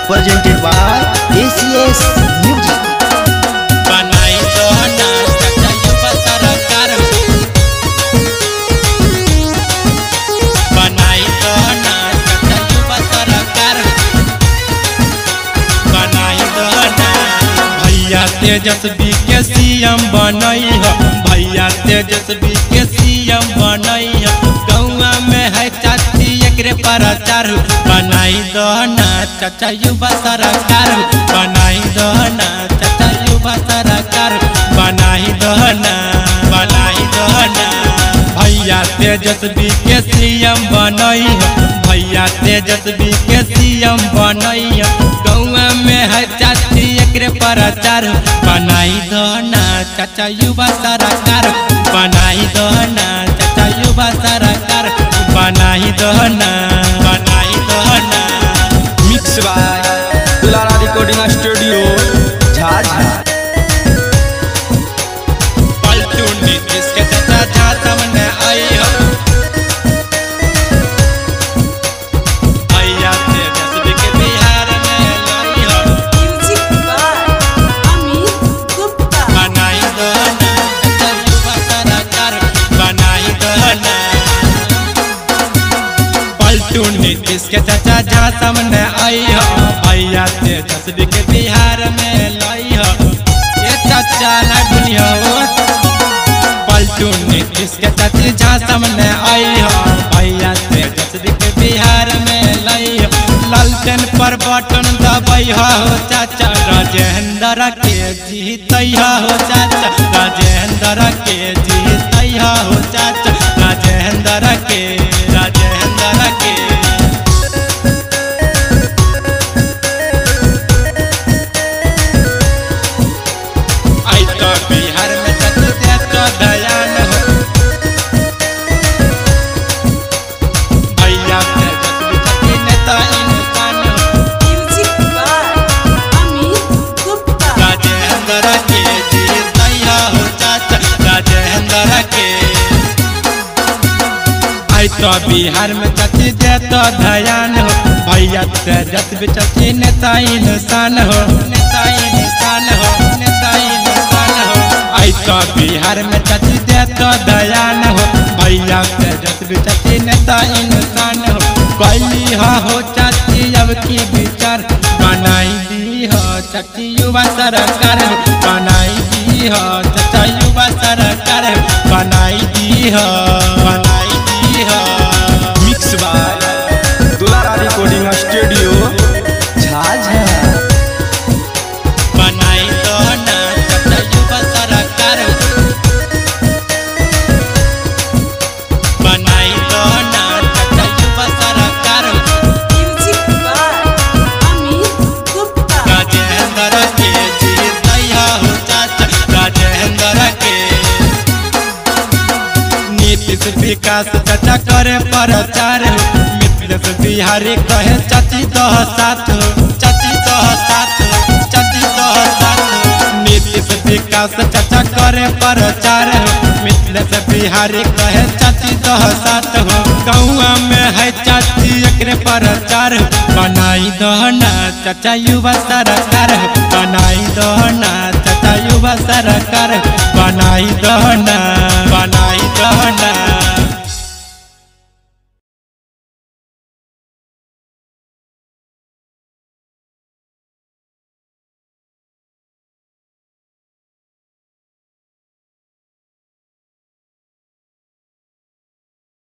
presented by ACS Music. बनाई दो ना चाचा युवा सरकार, बनाई दो ना चाचा युवा सरकार, बनाई दो ना। भैया तेजस्वी के सीएम बनई हो, भैया तेजस्वी के सीएम बनई हो। गौवा में है चाची एकरे प्रचार, बनाई दो ना चाचा युवा सरकार, बनाई दो ना चाचा युवा सरकार, बनाई दो ना, बनाई दो ना। भैया तेजस्वी के सीएम बनई हो, भैया तेजस्वी के सीएम बनई हो। गौवा में है चाची एकरे प्रचार, बनाई दो ना चाचा युवा सरकार, बनाई दो ना चाचा युवा सरकार, बनाई दो ना, बनाई दो ना। मिक्स बाय दुलारा रिकॉर्डिंग स्टूडियो झाझा। पलटू नीतीश के चाचा झा सामने आई हो, भैया तेजस्वी के बिहार में लाई हो। Music by Amit Gupta. बनाई दो ना चाचा युवा सरकार, बनाई दो ना। पलटू नीतीश के चाचा झा सामने आई हो, भैया तेजस्वी के बिहार में लाई हो। ये चाचा ना दुनिया हो, पलटू नीतीश के चाची झा सामने आई हो, भैया तेजस्वी के बिहार में लाई हो। लालटेन पर बटन दबाई हो चाचा, राजेंद्र के जीतई हो चाचा, राजेंद्र के जीतई हो चाचा, राजेंद्र के, राजेंद्र के। आई तो बिहार में चाची दे तो दयान हो, भैया तेजस्वी चाची नेता इंसान हो। Music by Amit Gupta. राजेंद्र के जीतई हो चाचा, राजेंद्र के। आई तो बिहार में चाची दे तो दयान हो, भैया तेजस्वी चाची नेता इंसान हो, नेता इंसान हो, नेता इंसान हो। आई तो बिहार में चाची दे तो दयान हो, भैया तेजस्वी चाची नेता इंसान हो। कैली हो चाची अब की विचार, बनाई दी हो चाची युवा सरकार, बनाई दी हो चाचा युवा सरकार, बनाई दी हो, बनाई दी हो। मिक्स बाय दुलारा रिकॉर्डिंग स्टूडियो झाझा। बनाई दो ना चाचा युवा सरकार, बनाई दो ना चाचा युवा सरकार, म्यूजिक बाय अमित गुप्ता। राजेंद्र के जीतई हो चाचा, राजेंद्र के। नीतीश विकास चाचा करे प्रचार, मिथिलेश बिहारी कहे चाची दो साथ, चाची दो साथ, चाची दो साथ। नीतीश विकास चाचा करे प्रचार, मिथिलेश बिहारी कहे चाची दो साथ हो। गौवा में है चाची एकरे प्रचार, बनाई दो ना चाचा युवा सरकार, बनाई दो ना चाचा युवा सरकार, बनाई दो